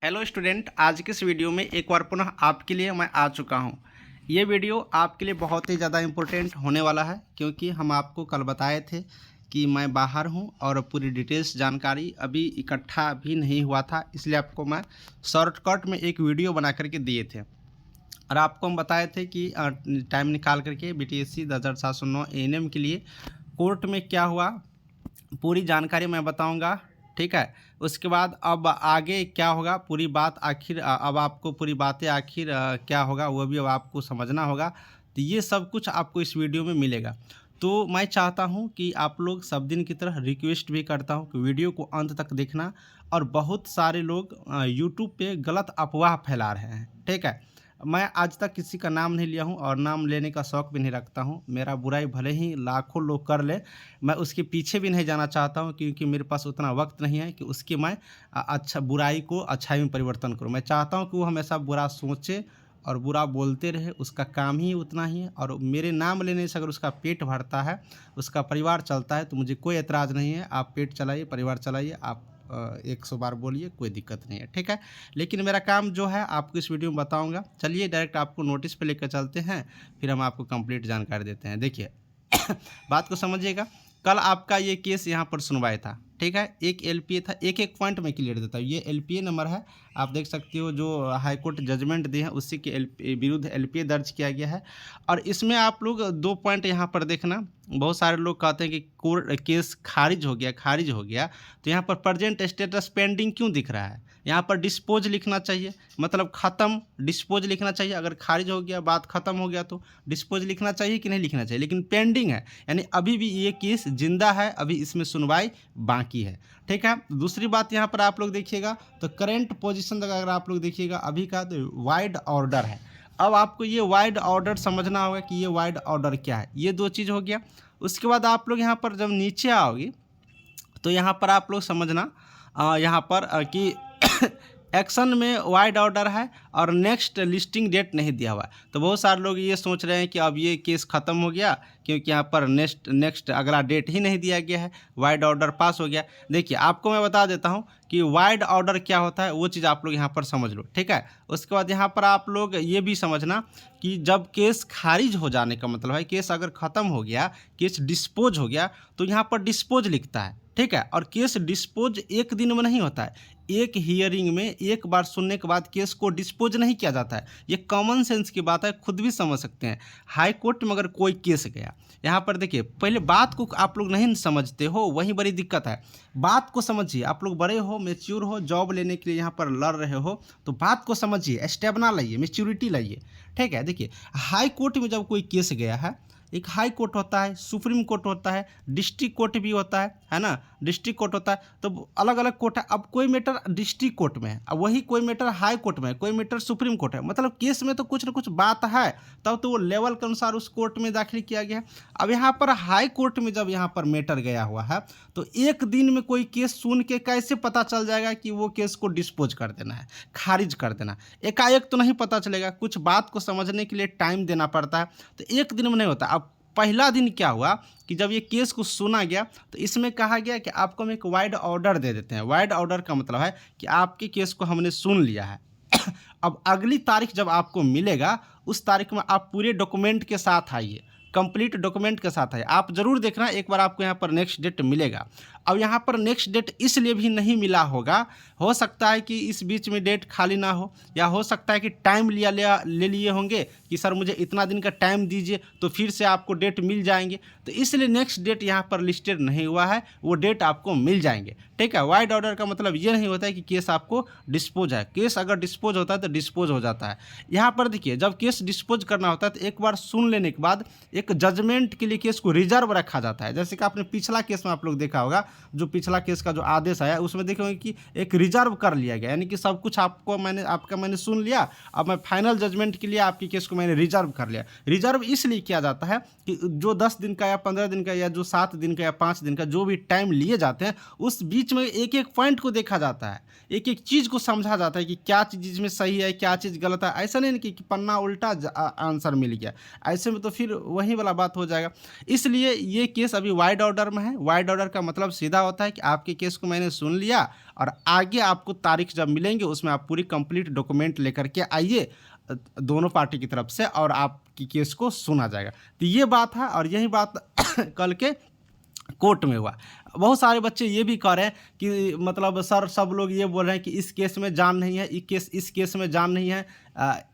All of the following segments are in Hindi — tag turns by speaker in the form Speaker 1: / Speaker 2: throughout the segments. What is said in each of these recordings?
Speaker 1: हेलो स्टूडेंट, आज के इस वीडियो में एक बार पुनः आपके लिए मैं आ चुका हूँ। ये वीडियो आपके लिए बहुत ही ज़्यादा इम्पोर्टेंट होने वाला है, क्योंकि हम आपको कल बताए थे कि मैं बाहर हूँ और पूरी डिटेल्स जानकारी अभी इकट्ठा भी नहीं हुआ था, इसलिए आपको मैं शॉर्टकट में एक वीडियो बना करके दिए थे। और आपको हम बताए थे कि टाइम निकाल करके BTSC 10,709 ANM के लिए कोर्ट में क्या हुआ पूरी जानकारी मैं बताऊंगा। ठीक है, उसके बाद अब आगे क्या होगा पूरी बात आखिर अब आपको पूरी बातें आखिर क्या होगा वो भी अब आपको समझना होगा। तो ये सब कुछ आपको इस वीडियो में मिलेगा। तो मैं चाहता हूं कि आप लोग सब दिन की तरह रिक्वेस्ट भी करता हूं कि वीडियो को अंत तक देखना। और बहुत सारे लोग यूट्यूब पे गलत अफवाह फैला रहे हैं। ठीक है, मैं आज तक किसी का नाम नहीं लिया हूं और नाम लेने का शौक़ भी नहीं रखता हूं। मेरा बुराई भले ही लाखों लोग कर ले, मैं उसके पीछे भी नहीं जाना चाहता हूं, क्योंकि मेरे पास उतना वक्त नहीं है कि उसकी मैं अच्छा बुराई को अच्छाई में परिवर्तन करूं। मैं चाहता हूं कि वो हमेशा बुरा सोचे और बुरा बोलते रहे, उसका काम ही उतना ही है। और मेरे नाम लेने से अगर उसका पेट भरता है, उसका परिवार चलता है, तो मुझे कोई एतराज़ नहीं है। आप पेट चलाइए, परिवार चलाइए, आप 100 बार बोलिए, कोई दिक्कत नहीं है। ठीक है, लेकिन मेरा काम जो है आपको इस वीडियो में बताऊंगा। चलिए डायरेक्ट आपको नोटिस पे लेकर चलते हैं, फिर हम आपको कंप्लीट जानकारी देते हैं। देखिए बात को समझिएगा। कल आपका ये केस यहाँ पर सुनवाई था। ठीक है, एक LPA था। एक एक पॉइंट में क्लियर देता हूँ। ये LPA नंबर है, आप देख सकते हो जो हाई कोर्ट जजमेंट दिए हैं उसी के विरुद्ध LPA दर्ज किया गया है। और इसमें आप लोग 2 पॉइंट यहाँ पर देखना। बहुत सारे लोग कहते हैं कि कोर्ट केस खारिज हो गया। तो यहाँ पर प्रेजेंट स्टेटस पेंडिंग क्यों दिख रहा है? यहाँ पर डिस्पोज लिखना चाहिए, मतलब ख़त्म। डिस्पोज लिखना चाहिए। अगर खारिज हो गया, बात ख़त्म हो गया, तो डिस्पोज लिखना चाहिए कि नहीं लिखना चाहिए? लेकिन पेंडिंग है, यानी अभी भी ये केस जिंदा है, अभी इसमें सुनवाई बाकी है। ठीक है, दूसरी बात यहाँ पर आप लोग देखिएगा तो करेंट पोजीशन अगर आप लोग देखिएगा अभी का, तो वाइड ऑर्डर है। अब आपको ये वाइड ऑर्डर समझना होगा कि ये वाइड ऑर्डर क्या है। ये 2 चीज़ हो गया। उसके बाद आप लोग यहाँ पर जब नीचे आओगे तो यहाँ पर आप लोग समझना यहाँ पर कि एक्शन में वाइड ऑर्डर है और नेक्स्ट लिस्टिंग डेट नहीं दिया हुआ है। तो बहुत सारे लोग ये सोच रहे हैं कि अब ये केस ख़त्म हो गया, क्योंकि यहाँ पर नेक्स्ट अगला डेट ही नहीं दिया गया है, वाइड ऑर्डर पास हो गया। देखिए आपको मैं बता देता हूँ कि वाइड ऑर्डर क्या होता है, वो चीज़ आप लोग यहाँ पर समझ लो। ठीक है, उसके बाद यहाँ पर आप लोग ये भी समझना कि जब केस खारिज हो जाने का मतलब है, केस अगर ख़त्म हो गया, केस डिस्पोज हो गया, तो यहाँ पर डिस्पोज लिखता है। ठीक है, और केस डिस्पोज एक दिन में नहीं होता है। एक हियरिंग में एक बार सुनने के बाद केस को डिस्पोज नहीं किया जाता है। ये कॉमन सेंस की बात है, खुद भी समझ सकते हैं। हाई कोर्ट में अगर कोई केस गया, यहाँ पर देखिए पहले बात को आप लोग नहीं समझते हो, वही बड़ी दिक्कत है। बात को समझिए, आप लोग बड़े हो, मैच्योर हो, जॉब लेने के लिए यहाँ पर लड़ रहे हो, तो बात को समझिए, स्टेबना लाइए, मैच्योरिटी लाइए। ठीक है, देखिए हाई कोर्ट में जब कोई केस गया है, एक हाई कोर्ट होता है, सुप्रीम कोर्ट होता है, डिस्ट्रिक्ट कोर्ट भी होता है ना, डिस्ट्रिक्ट कोर्ट होता है, तो अलग अलग कोर्ट है। अब कोई मैटर डिस्ट्रिक्ट कोर्ट में है, अब वही कोई मैटर हाई कोर्ट में है, कोई मैटर सुप्रीम कोर्ट है। मतलब केस में तो कुछ ना कुछ बात है, तब तो वो लेवल के अनुसार उस कोर्ट में दाखिल किया गया है। अब यहाँ पर हाई कोर्ट में जब यहाँ पर मैटर गया हुआ है, तो एक दिन में कोई केस सुन के कैसे पता चल जाएगा कि वो केस को डिस्पोज कर देना है, खारिज कर देना? एकाएक तो नहीं पता चलेगा, कुछ बात को समझने के लिए टाइम देना पड़ता है। तो एक दिन में नहीं होता। अब पहला दिन क्या हुआ कि जब ये केस को सुना गया, तो इसमें कहा गया कि आपको हम एक वाइड ऑर्डर दे देते हैं। वाइड ऑर्डर का मतलब है कि आपके केस को हमने सुन लिया है। अब अगली तारीख जब आपको मिलेगा, उस तारीख में आप पूरे डॉक्यूमेंट के साथ आइए, कंप्लीट डॉक्यूमेंट के साथ है। आप जरूर देखना, एक बार आपको यहाँ पर नेक्स्ट डेट मिलेगा। अब यहाँ पर नेक्स्ट डेट इसलिए भी नहीं मिला होगा, हो सकता है कि इस बीच में डेट खाली ना हो, या हो सकता है कि टाइम ले लिए होंगे कि सर मुझे इतना दिन का टाइम दीजिए, तो फिर से आपको डेट मिल जाएंगे। तो इसलिए नेक्स्ट डेट यहाँ पर लिस्टेड नहीं हुआ है, वो डेट आपको मिल जाएंगे। ठीक है, वाइड ऑर्डर का मतलब ये नहीं होता है कि केस आपको डिस्पोज है। केस अगर डिस्पोज होता है तो डिस्पोज हो जाता है। यहाँ पर देखिए, जब केस डिस्पोज करना होता है तो एक बार सुन लेने के बाद एक जजमेंट के लिए केस को रिजर्व रखा जाता है। जैसे कि आपने पिछला केस में आप लोग देखा होगा, जो पिछला केस का जो आदेश आया उसमें देखेंगे कि एक रिजर्व कर लिया गया, यानी कि सब कुछ मैंने सुन लिया, अब मैं फाइनल जजमेंट के लिए आपकी केस को मैंने रिजर्व कर लिया। रिजर्व इसलिए किया जाता है कि जो 10 दिन का या 15 दिन का या जो 7 दिन का या 5 दिन का जो भी टाइम लिए जाते हैं, उस बीच में एक एक पॉइंट को देखा जाता है, एक एक चीज़ को समझा जाता है कि क्या चीज़ इसमें सही है, क्या चीज़ गलत है। ऐसा नहीं कि पन्ना उल्टा आंसर मिल गया, ऐसे में तो फिर वही वाला बात हो जाएगा। इसलिए ये केस अभी वाइड ऑर्डर में है। वाइड ऑर्डर का मतलब सीधा होता है कि आपके केस को मैंने सुन लिया और आगे आपको तारीख जब मिलेंगे उसमें आप पूरी कंप्लीट डॉक्यूमेंट लेकर के आइए दोनों पार्टी की तरफ से और आपकी केस को सुना जाएगा। तो ये बात है और यही बात कल के कोर्ट में हुआ। बहुत सारे बच्चे ये भी कह रहे हैं कि मतलब सर सब लोग ये बोल रहे हैं कि इस केस में जान नहीं है, इस केस में जान नहीं है,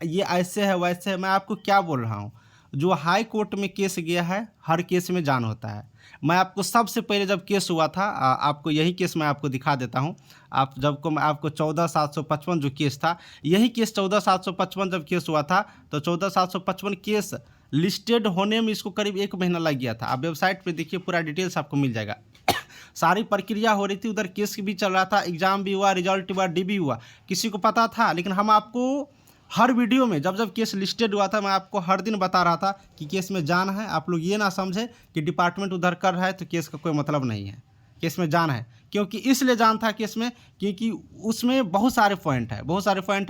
Speaker 1: ये ऐसे है वैसे है। मैं आपको क्या बोल रहा हूँ, जो हाई कोर्ट में केस गया है हर केस में जान होता है। मैं आपको सबसे पहले जब केस हुआ था आपको यही केस मैं आपको दिखा देता हूँ। आप जब को मैं आपको 14,755 जो केस था, यही केस 14,755 जब केस हुआ था तो 14,755 केस लिस्टेड होने में इसको करीब 1 महीना लग गया था। आप वेबसाइट पे देखिए, पूरा डिटेल्स आपको मिल जाएगा। सारी प्रक्रिया हो रही थी, उधर केस भी चल रहा था, एग्जाम भी हुआ, रिजल्ट हुआ, डी भी हुआ, किसी को पता था। लेकिन हम आपको हर वीडियो में जब जब केस लिस्टेड हुआ था मैं आपको हर दिन बता रहा था कि केस में जान है। आप लोग ये ना समझे कि डिपार्टमेंट उधर कर रहा है तो केस का कोई मतलब नहीं है, केस में जान है। क्योंकि इसलिए जान था केस में क्योंकि उसमें बहुत सारे पॉइंट है।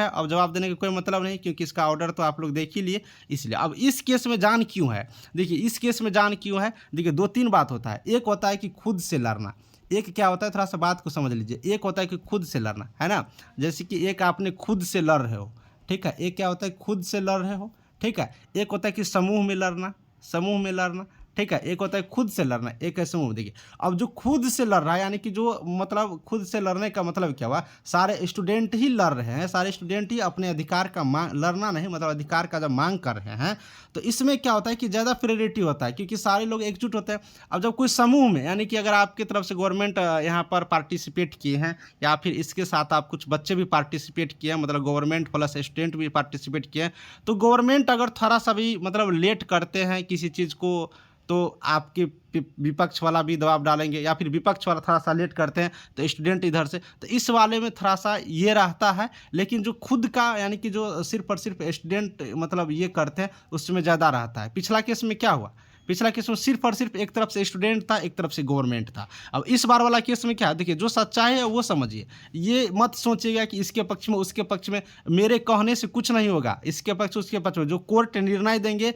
Speaker 1: अब जवाब देने का कोई मतलब नहीं क्योंकि इसका ऑर्डर तो आप लोग देख ही लिए। इसलिए अब इस केस में जान क्यों है, देखिए इस केस में जान क्यों है, देखिए 2-3 बात होता है। एक होता है कि खुद से लड़ना, एक क्या होता है, थोड़ा सा बात को समझ लीजिए। एक होता है कि खुद से लड़ना, है ना, जैसे कि एक आपने खुद से लड़ रहे हो, ठीक है, एक क्या होता है खुद से लड़ रहे हो, ठीक है। एक होता है कि समूह में लड़ना, ठीक है। एक होता है खुद से लड़ना, एक है समूह। देखिए अब जो खुद से लड़ रहा है यानी कि जो मतलब खुद से लड़ने का मतलब क्या हुआ, सारे स्टूडेंट ही लड़ रहे हैं, सारे स्टूडेंट ही अपने अधिकार का मांग, लड़ना नहीं मतलब अधिकार का जब मांग कर रहे हैं तो इसमें क्या होता है कि ज़्यादा प्रायोरिटी होता है क्योंकि सारे लोग एकजुट होते हैं। अब जब कोई समूह में यानी कि अगर आपकी तरफ से गवर्नमेंट यहाँ पर पार्टिसिपेट किए हैं या फिर इसके साथ आप कुछ बच्चे भी पार्टिसिपेट किए हैं, मतलब गवर्नमेंट प्लस स्टूडेंट भी पार्टिसिपेट किए हैं, तो गवर्नमेंट अगर थोड़ा सा भी मतलब लेट करते हैं किसी चीज़ को तो आपके विपक्ष वाला भी दबाव डालेंगे, या फिर विपक्ष वाला थोड़ा सा लेट करते हैं तो स्टूडेंट इधर से, तो इस वाले में थोड़ा सा ये रहता है। लेकिन जो खुद का यानी कि जो सिर्फ और सिर्फ स्टूडेंट मतलब ये करते हैं उसमें ज़्यादा रहता है। पिछला केस में क्या हुआ, पिछला केस में सिर्फ और सिर्फ एक तरफ से स्टूडेंट था, एक तरफ से गवर्नमेंट था। अब इस बार वाला केस में क्या है, देखिए जो सच्चाई है वो समझिए, ये मत सोचिएगा कि इसके पक्ष में उसके पक्ष में, मेरे कहने से कुछ नहीं होगा, इसके पक्ष उसके पक्ष में जो कोर्ट निर्णय देंगे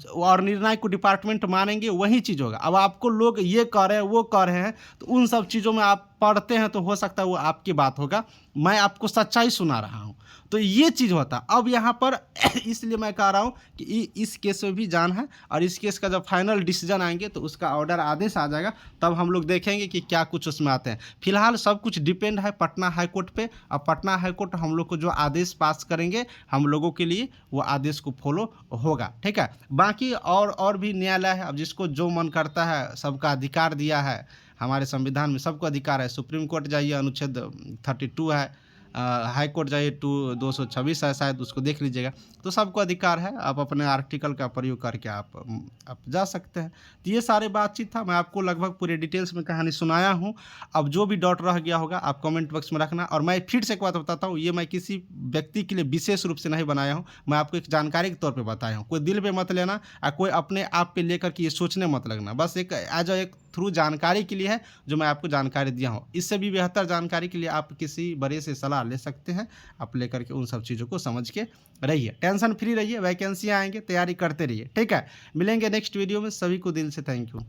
Speaker 1: और निर्णय को डिपार्टमेंट मानेंगे वही चीज़ होगा। अब आपको लोग ये कह रहे हैं वो कह रहे हैं तो उन सब चीज़ों में आप पढ़ते हैं तो हो सकता है वो आपकी बात होगा, मैं आपको सच्चाई सुना रहा हूँ, तो ये चीज़ होता। अब यहाँ पर इसलिए मैं कह रहा हूँ कि इस केस में भी जान है और इस केस का जब फाइनल डिसीजन आएंगे तो उसका ऑर्डर आदेश आ जाएगा, तब हम लोग देखेंगे कि क्या कुछ उसमें आते हैं। फिलहाल सब कुछ डिपेंड है पटना हाई कोर्ट पे। और पटना हाई कोर्ट हम लोग को जो आदेश पास करेंगे हम लोगों के लिए वो आदेश को फॉलो होगा, ठीक है। बाकी और भी न्यायालय है, अब जिसको जो मन करता है, सबका अधिकार दिया है हमारे संविधान में, सबको अधिकार है। सुप्रीम कोर्ट जाइए अनुच्छेद 32 है, हाई कोर्ट जाइए 226 है शायद, उसको देख लीजिएगा। तो सबको अधिकार है, आप अपने आर्टिकल का प्रयोग करके आप जा सकते हैं। तो ये सारे बातचीत था, मैं आपको लगभग पूरे डिटेल्स में कहानी सुनाया हूँ। अब जो भी डाउट रह गया होगा आप कमेंट बॉक्स में रखना। और मैं फिर से एक बात बताता हूँ, ये मैं किसी व्यक्ति के लिए विशेष रूप से नहीं बनाया हूँ, मैं आपको एक जानकारी के तौर पर बताया हूँ। कोई दिल पे मत लेना और कोई अपने आप पे लेकर के ये सोचने मत लगना, बस एक एज एक थ्रू जानकारी के लिए है जो मैं आपको जानकारी दिया हूँ। इससे भी बेहतर जानकारी के लिए आप किसी बड़े से सलाह ले सकते हैं, आप लेकर के उन सब चीज़ों को समझ के रहिए, टेंशन फ्री रहिए। वैकेंसी आएंगे, तैयारी करते रहिए, ठीक है। मिलेंगे नेक्स्ट वीडियो में, सभी को दिल से थैंक यू।